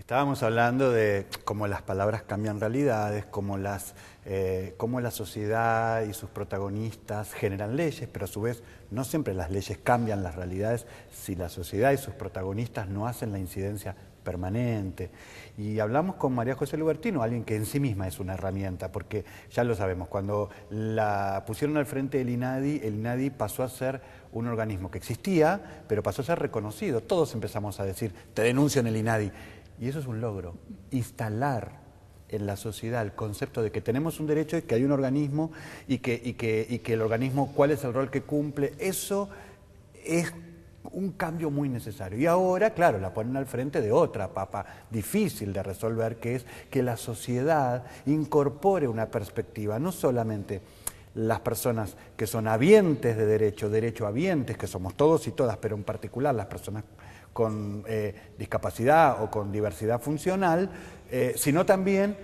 Speaker 2: Estábamos hablando de cómo las palabras cambian realidades, cómo la sociedad y sus protagonistas generan leyes, pero a su vez no siempre las leyes cambian las realidades si la sociedad y sus protagonistas no hacen la incidencia permanente. Y hablamos con María José Lubertino, alguien que en sí misma es una herramienta, porque ya lo sabemos, cuando la pusieron al frente del INADI, el INADI pasó a ser un organismo que existía, pero pasó a ser reconocido. Todos empezamos a decir, te denuncio en el INADI. Y eso es un logro, instalar en la sociedad el concepto de que tenemos un derecho y que hay un organismo y que el organismo, cuál es el rol que cumple, eso es un cambio muy necesario. Y ahora, claro, la ponen al frente de otra papa difícil de resolver, que es que la sociedad incorpore una perspectiva, no solamente las personas que son habientes de derechohabientes, que somos todos y todas, pero en particular las personas con discapacidad o con diversidad funcional, sino también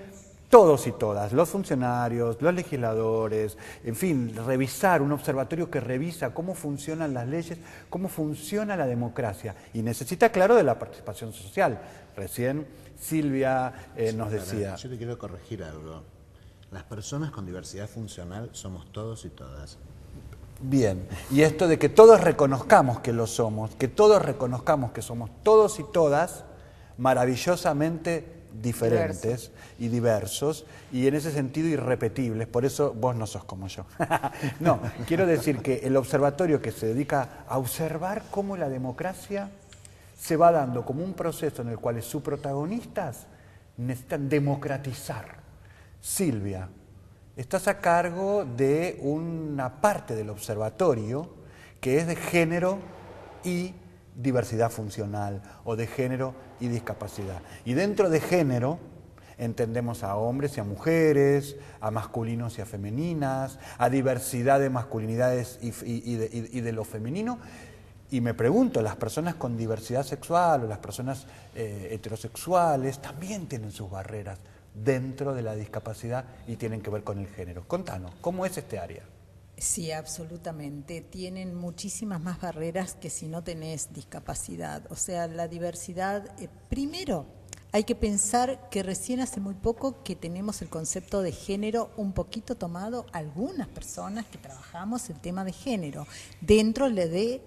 Speaker 2: todos y todas, los funcionarios, los legisladores, en fin, revisar, un observatorio que revisa cómo funcionan las leyes, cómo funciona la democracia, y necesita, claro, de la participación social. Recién Silvia nos decía...
Speaker 1: Yo te quiero corregir algo. Las personas con diversidad funcional somos todos y todas.
Speaker 2: Bien, y esto de que todos reconozcamos que lo somos, que todos reconozcamos que somos todos y todas maravillosamente diferentes y diversos, y en ese sentido irrepetibles, por eso vos no sos como yo. No, quiero decir que el observatorio que se dedica a observar cómo la democracia se va dando como un proceso en el cual sus protagonistas necesitan democratizar. Silvia, estás a cargo de una parte del observatorio que es de género y diversidad funcional, o de género y discapacidad. Y dentro de género entendemos a hombres y a mujeres, a masculinos y a femeninas, a diversidad de masculinidades y de lo femenino. Y me pregunto, las personas con diversidad sexual o las personas heterosexuales también tienen sus barreras dentro de la discapacidad y tienen que ver con el género. Contanos, ¿cómo es este área?
Speaker 5: Sí, absolutamente. Tienen muchísimas más barreras que si no tenés discapacidad. O sea, la diversidad, primero hay que pensar que recién hace muy poco que tenemos el concepto de género un poquito tomado algunas personas que trabajamos el tema de género dentro de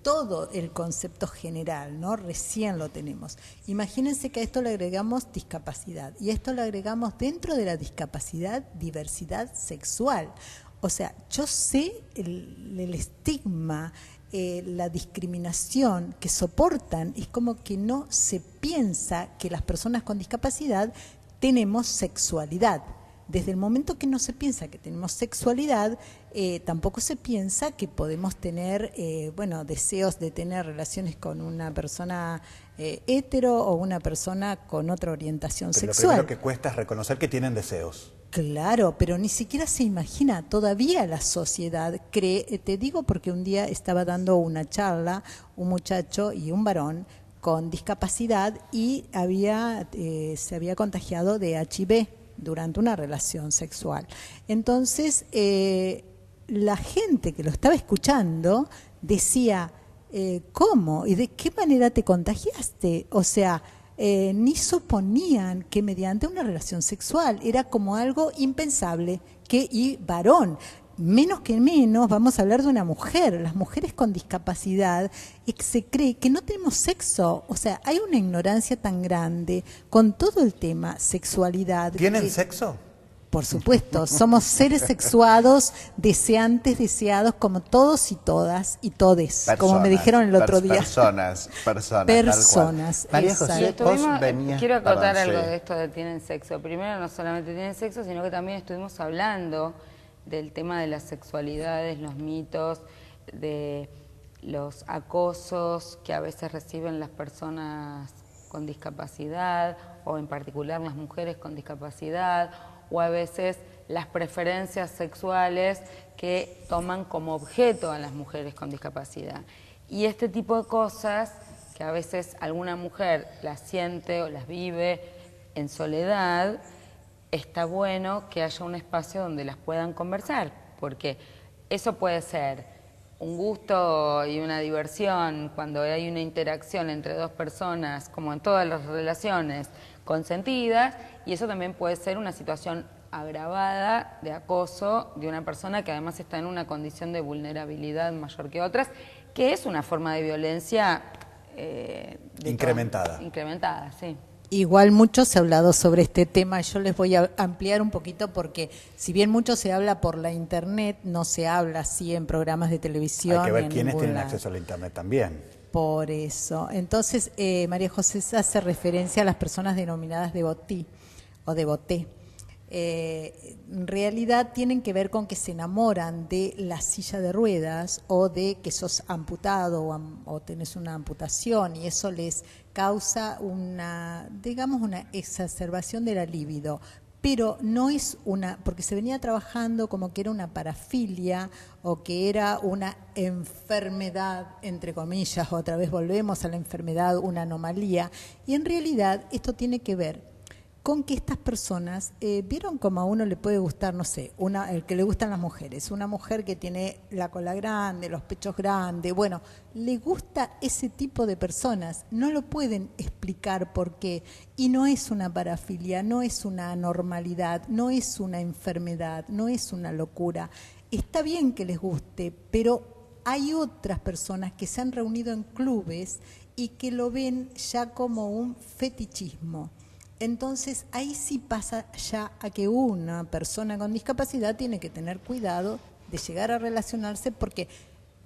Speaker 5: todo el concepto general, ¿no? Recién lo tenemos. Imagínense que a esto le agregamos discapacidad y a esto le agregamos dentro de la discapacidad diversidad sexual. O sea, yo sé el estigma, la discriminación que soportan, es como que no se piensa que las personas con discapacidad tenemos sexualidad. Desde el momento que no se piensa que tenemos sexualidad, tampoco se piensa que podemos tener, deseos de tener relaciones con una persona hetero o una persona con otra orientación sexual.
Speaker 2: Pero lo primero que cuesta es reconocer que tienen deseos.
Speaker 5: Claro, pero ni siquiera se imagina, todavía la sociedad cree, te digo porque un día estaba dando una charla, un muchacho y un varón con discapacidad y se había contagiado de HIV durante una relación sexual. Entonces, la gente que lo estaba escuchando decía, ¿cómo? ¿Y de qué manera te contagiaste? O sea, ni suponían que mediante una relación sexual era como algo impensable, y varón. Menos que menos vamos a hablar de una mujer. Las mujeres con discapacidad se cree que no tenemos sexo. O sea, hay una ignorancia tan grande con todo el tema sexualidad.
Speaker 2: ¿Tienen sexo?
Speaker 5: Por supuesto, somos seres sexuados, deseantes, deseados, como todos y todas y todes, como me dijeron el otro día.
Speaker 1: Personas.
Speaker 5: María
Speaker 1: José,
Speaker 4: quiero acotar algo de esto de tienen sexo. Primero, no solamente tienen sexo, sino que también estuvimos hablando del tema de las sexualidades, los mitos, de los acosos que a veces reciben las personas con discapacidad, o en particular las mujeres con discapacidad, o a veces las preferencias sexuales que toman como objeto a las mujeres con discapacidad. Y este tipo de cosas que a veces alguna mujer las siente o las vive en soledad, está bueno que haya un espacio donde las puedan conversar, porque eso puede ser un gusto y una diversión, cuando hay una interacción entre dos personas, como en todas las relaciones consentidas, y eso también puede ser una situación agravada de acoso de una persona que además está en una condición de vulnerabilidad mayor que otras, que es una forma de violencia
Speaker 2: incrementada.
Speaker 4: Incrementada, sí.
Speaker 5: Igual mucho se ha hablado sobre este tema, yo les voy a ampliar un poquito porque si bien mucho se habla por la internet, no se habla así en programas de televisión.
Speaker 2: Hay que ver quiénes tienen acceso a la internet también.
Speaker 5: Por eso. Entonces, María José hace referencia a las personas denominadas devotí o devoté. En realidad tienen que ver con que se enamoran de la silla de ruedas o de que sos amputado o tenés una amputación y eso les causa una exacerbación de la libido. Pero no es porque se venía trabajando como que era una parafilia o que era una enfermedad, entre comillas, otra vez volvemos a la enfermedad, una anomalía, y en realidad esto tiene que ver con que estas personas, vieron como a uno le puede gustar, no sé, el que le gustan las mujeres, una mujer que tiene la cola grande, los pechos grandes, bueno, le gusta ese tipo de personas, no lo pueden explicar por qué, y no es una parafilia, no es una anormalidad, no es una enfermedad, no es una locura. Está bien que les guste, pero hay otras personas que se han reunido en clubes y que lo ven ya como un fetichismo. Entonces ahí sí pasa ya a que una persona con discapacidad tiene que tener cuidado de llegar a relacionarse, porque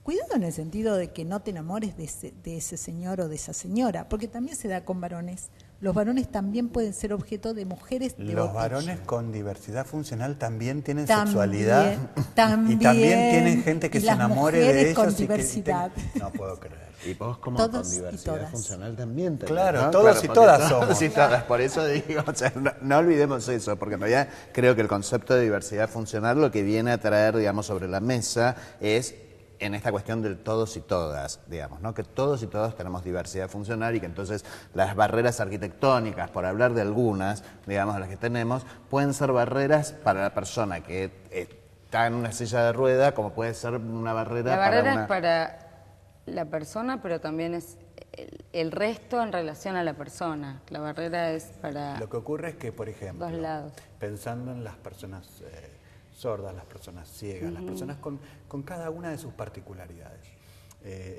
Speaker 5: cuidado en el sentido de que no te enamores de ese señor o de esa señora, porque también se da con varones. Los varones también pueden ser objeto de mujeres de
Speaker 2: Los
Speaker 5: botella.
Speaker 2: varones con diversidad funcional también tienen sexualidad y también tienen gente que se enamore de ellos
Speaker 5: con diversidad.
Speaker 2: No puedo creer.
Speaker 1: Y vos como
Speaker 5: Todos
Speaker 1: con
Speaker 5: y
Speaker 1: diversidad
Speaker 5: todas.
Speaker 1: funcional también tenés,
Speaker 2: Claro,
Speaker 1: ¿no?
Speaker 2: todos y todas
Speaker 1: todos
Speaker 2: somos.
Speaker 1: y todas, por eso digo, o sea, no olvidemos eso, porque en realidad creo que el concepto de diversidad funcional lo que viene a traer, digamos, sobre la mesa es en esta cuestión del todos y todas, digamos, ¿no? Que todos y todas tenemos diversidad funcional y que entonces las barreras arquitectónicas, por hablar de algunas, digamos, las que tenemos, pueden ser barreras para la persona que está en una silla de rueda, como puede ser una barrera para
Speaker 4: La barrera
Speaker 1: una...
Speaker 4: es para la persona, pero también es el resto en relación a la persona. La barrera es para
Speaker 2: Lo que ocurre es que, por ejemplo,
Speaker 4: dos lados.
Speaker 2: pensando en las personas sordas, las personas ciegas, las personas con cada una de sus particularidades.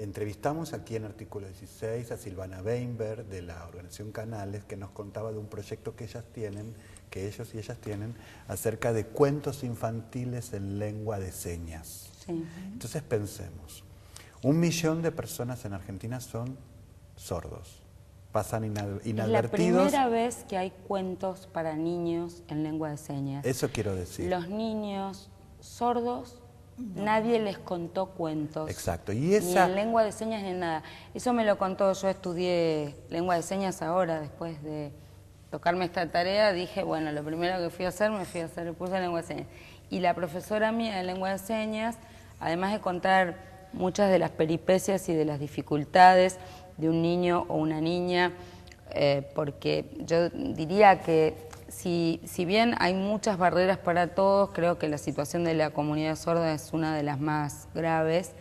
Speaker 2: Entrevistamos aquí en Artículo 16 a Silvana Weinberg de la organización Canales, que nos contaba de un proyecto que ellos y ellas tienen, acerca de cuentos infantiles en lengua de señas.
Speaker 4: Sí.
Speaker 2: Entonces pensemos, 1 millón de personas en Argentina son sordos, pasan inadvertidos.
Speaker 4: Es la primera vez que hay cuentos para niños en lengua de señas.
Speaker 2: Eso quiero decir.
Speaker 4: Los niños sordos, nadie les contó cuentos.
Speaker 2: Exacto. Y
Speaker 4: Ni
Speaker 2: esa...
Speaker 4: en lengua de señas ni en nada. Eso me lo contó, yo estudié lengua de señas ahora, después de tocarme esta tarea, dije, bueno, lo primero que fui a hacer, puse lengua de señas. Y la profesora mía de lengua de señas, además de contar muchas de las peripecias y de las dificultades de un niño o una niña, porque yo diría que si bien hay muchas barreras para todos, creo que la situación de la comunidad sorda es una de las más graves,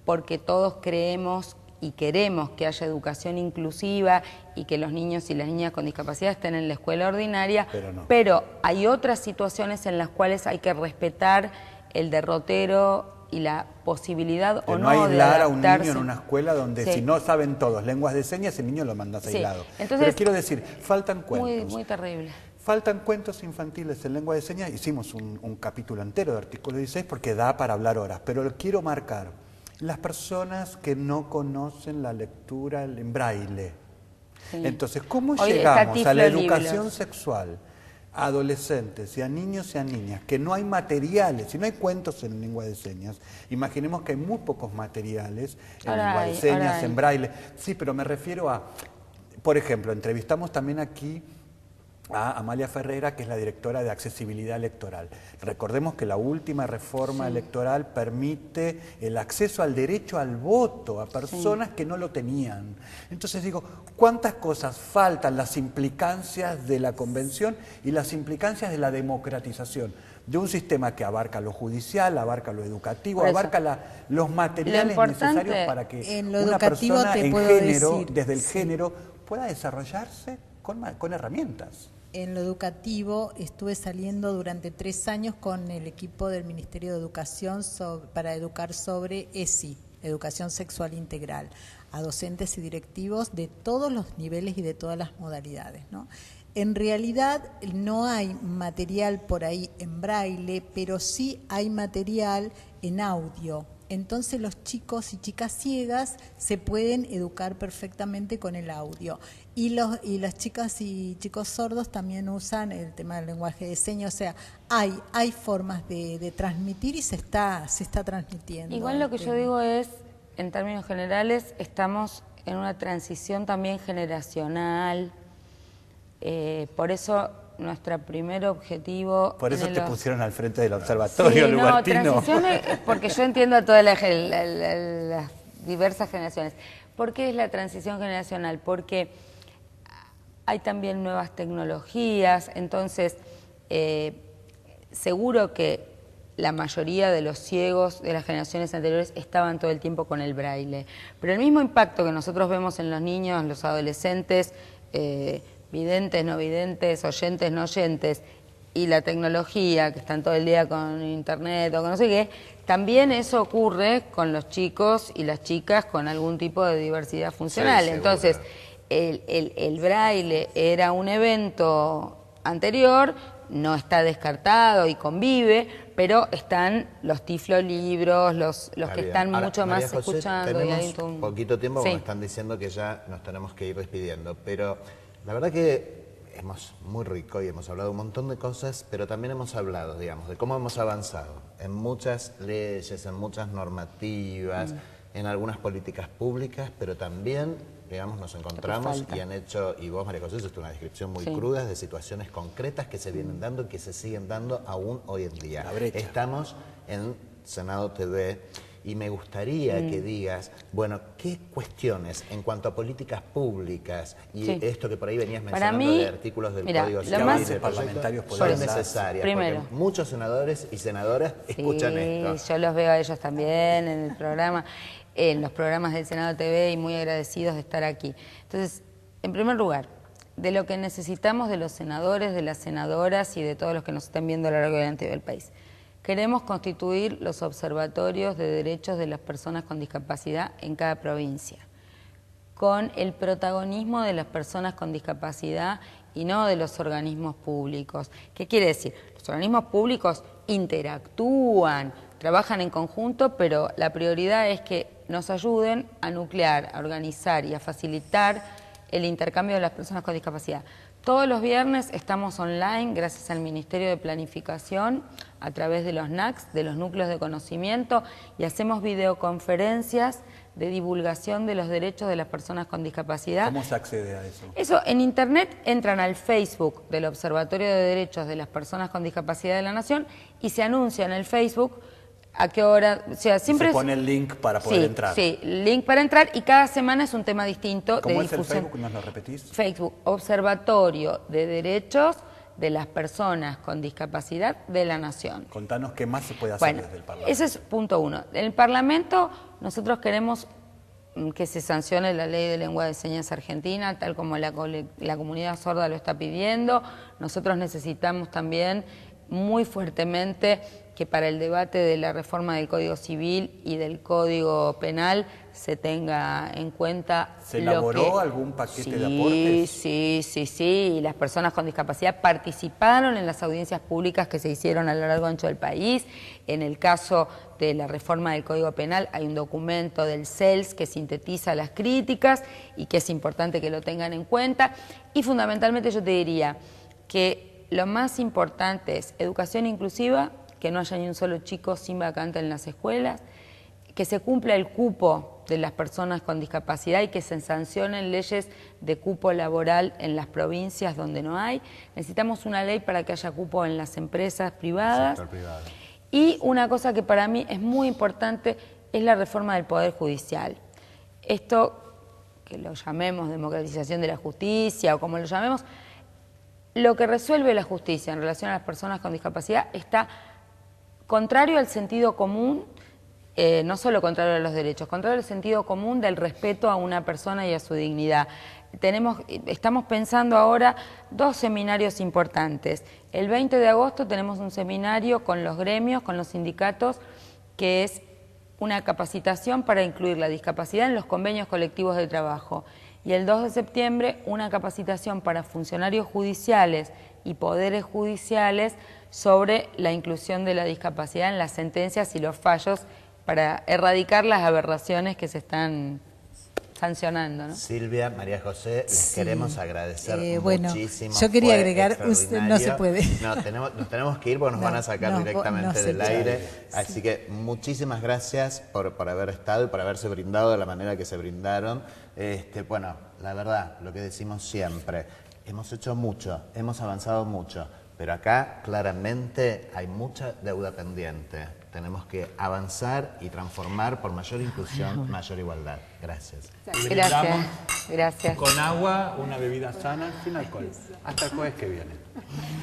Speaker 4: porque todos creemos y queremos que haya educación inclusiva y que los niños y las niñas con discapacidad estén en la escuela ordinaria, pero hay otras situaciones en las cuales hay que respetar el derrotero y la posibilidad
Speaker 2: de
Speaker 4: o
Speaker 2: no
Speaker 4: no de
Speaker 2: aislar a un
Speaker 4: adaptarse.
Speaker 2: niño en una escuela donde si no saben todos lenguas de señas, el niño lo mandas aislado.
Speaker 4: Entonces,
Speaker 2: pero quiero decir, faltan cuentos.
Speaker 4: Muy terrible.
Speaker 2: Faltan cuentos infantiles en lengua de señas. Hicimos un capítulo entero de Artículo 16 porque da para hablar horas, pero lo quiero marcar. Las personas que no conocen la lectura en braille. Sí. Entonces, ¿cómo llegamos a la educación sexual a adolescentes y a niños y a niñas que no hay materiales, si no hay cuentos en lengua de señas? Imaginemos que hay muy pocos materiales en lengua de señas, en braille. Sí, pero me refiero a, por ejemplo, entrevistamos también aquí a Amalia Ferreira, que es la directora de Accesibilidad Electoral. Recordemos que la última reforma electoral permite el acceso al derecho al voto a personas que no lo tenían. Entonces digo, ¿cuántas cosas faltan? Las implicancias de la convención y las implicancias de la democratización de un sistema que abarca lo judicial, abarca lo educativo, abarca los materiales necesarios para que una persona en género, desde el género, pueda desarrollarse con herramientas.
Speaker 5: En lo educativo estuve saliendo durante 3 años con el equipo del Ministerio de Educación para educar sobre ESI, Educación Sexual Integral, a docentes y directivos de todos los niveles y de todas las modalidades, ¿no? En realidad no hay material por ahí en braille, pero sí hay material en audio. Entonces los chicos y chicas ciegas se pueden educar perfectamente con el audio. Y las chicas y chicos sordos también usan el tema del lenguaje de señas. O sea, hay formas de transmitir y se está transmitiendo.
Speaker 4: Igual lo que yo digo es, en términos generales, estamos en una transición también generacional. Por eso nuestro primer objetivo...
Speaker 2: Por eso te pusieron al frente del observatorio,
Speaker 4: sí,
Speaker 2: Lubertino.
Speaker 4: No, transiciones, porque yo entiendo a todas las diversas generaciones. ¿Por qué es la transición generacional? Porque hay también nuevas tecnologías, entonces seguro que la mayoría de los ciegos de las generaciones anteriores estaban todo el tiempo con el braille. Pero el mismo impacto que nosotros vemos en los niños, los adolescentes, videntes, no videntes, oyentes, no oyentes, y la tecnología, que están todo el día con internet o con no sé qué, también eso ocurre con los chicos y las chicas con algún tipo de diversidad funcional. Sí, entonces, el braille era un evento anterior, no está descartado y convive, pero están los tiflolibros, los que están mucho más
Speaker 1: José,
Speaker 4: escuchando.
Speaker 1: Tenemos poquito tiempo, como están diciendo que ya nos tenemos que ir despidiendo, pero la verdad que hemos muy rico y hemos hablado un montón de cosas, pero también hemos hablado, digamos, de cómo hemos avanzado en muchas leyes, en muchas normativas, en algunas políticas públicas, pero también, digamos, nos encontramos y han hecho, y vos, María José, hiciste una descripción muy cruda de situaciones concretas que se vienen dando y que se siguen dando aún hoy en día. Estamos en Senado TV. Y me gustaría que digas, bueno, ¿qué cuestiones en cuanto a políticas públicas y esto que por ahí venías mencionando de artículos del Código Civil y de parlamentarios son necesarias? Primero, porque muchos senadores y senadoras escuchan esto.
Speaker 4: Yo los veo a ellos también en el programa, en los programas del Senado TV y muy agradecidos de estar aquí. Entonces, en primer lugar, de lo que necesitamos de los senadores, de las senadoras y de todos los que nos estén viendo a lo largo y delante del país. Queremos constituir los observatorios de derechos de las personas con discapacidad en cada provincia, con el protagonismo de las personas con discapacidad y no de los organismos públicos. ¿Qué quiere decir? Los organismos públicos interactúan, trabajan en conjunto, pero la prioridad es que nos ayuden a nuclear, a organizar y a facilitar el intercambio de las personas con discapacidad. Todos los viernes estamos online gracias al Ministerio de Planificación a través de los NACs, de los núcleos de conocimiento, y hacemos videoconferencias de divulgación de los derechos de las personas con discapacidad.
Speaker 2: ¿Cómo se accede a eso?
Speaker 4: Eso, en internet entran al Facebook del Observatorio de Derechos de las Personas con Discapacidad de la Nación y se anuncia en el Facebook a qué hora, o sea, siempre
Speaker 2: se pone el link para poder entrar.
Speaker 4: Sí, link para entrar y cada semana es un tema distinto de difusión.
Speaker 2: ¿Cómo es el Facebook? ¿Nos lo repetís?
Speaker 4: Facebook, Observatorio de Derechos de las Personas con Discapacidad de la Nación.
Speaker 2: Contanos qué más se puede hacer desde el Parlamento.
Speaker 4: Ese es punto uno. En el Parlamento nosotros queremos que se sancione la ley de lengua de señas argentina, tal como la comunidad sorda lo está pidiendo. Nosotros necesitamos también muy fuertemente que para el debate de la reforma del Código Civil y del Código Penal se tenga en cuenta...
Speaker 2: ¿Se elaboró algún paquete de aportes?
Speaker 4: Sí. Y las personas con discapacidad participaron en las audiencias públicas que se hicieron a lo largo y ancho del país. En el caso de la reforma del Código Penal hay un documento del CELS que sintetiza las críticas y que es importante que lo tengan en cuenta. Y fundamentalmente yo te diría que lo más importante es educación inclusiva, que no haya ni un solo chico sin vacante en las escuelas, que se cumpla el cupo de las personas con discapacidad y que se sancionen leyes de cupo laboral en las provincias donde no hay. Necesitamos una ley para que haya cupo en las empresas privadas.
Speaker 2: Sector privado.
Speaker 4: Y una cosa que para mí es muy importante es la reforma del Poder Judicial. Esto, que lo llamemos democratización de la justicia o como lo llamemos, lo que resuelve la justicia en relación a las personas con discapacidad está contrario al sentido común, no solo contrario a los derechos, contrario al sentido común del respeto a una persona y a su dignidad. Estamos pensando ahora 2 seminarios importantes. El 20 de agosto tenemos un seminario con los gremios, con los sindicatos, que es una capacitación para incluir la discapacidad en los convenios colectivos de trabajo. Y el 2 de septiembre una capacitación para funcionarios judiciales y poderes judiciales sobre la inclusión de la discapacidad en las sentencias y los fallos para erradicar las aberraciones que se están sancionando, ¿no?
Speaker 1: Silvia, María José, les queremos agradecer muchísimo.
Speaker 5: Yo quería
Speaker 1: Fue
Speaker 5: agregar, no se puede.
Speaker 1: No, nos tenemos que ir porque nos van a sacar directamente del aire. Así que muchísimas gracias por haber estado y por haberse brindado de la manera que se brindaron. Bueno, la verdad, lo que decimos siempre, hemos hecho mucho, hemos avanzado mucho, pero acá claramente hay mucha deuda pendiente. Tenemos que avanzar y transformar por mayor inclusión, mayor igualdad. Gracias.
Speaker 4: Gracias. Gracias.
Speaker 2: Con agua, una bebida sana, sin alcohol. Hasta el jueves que viene.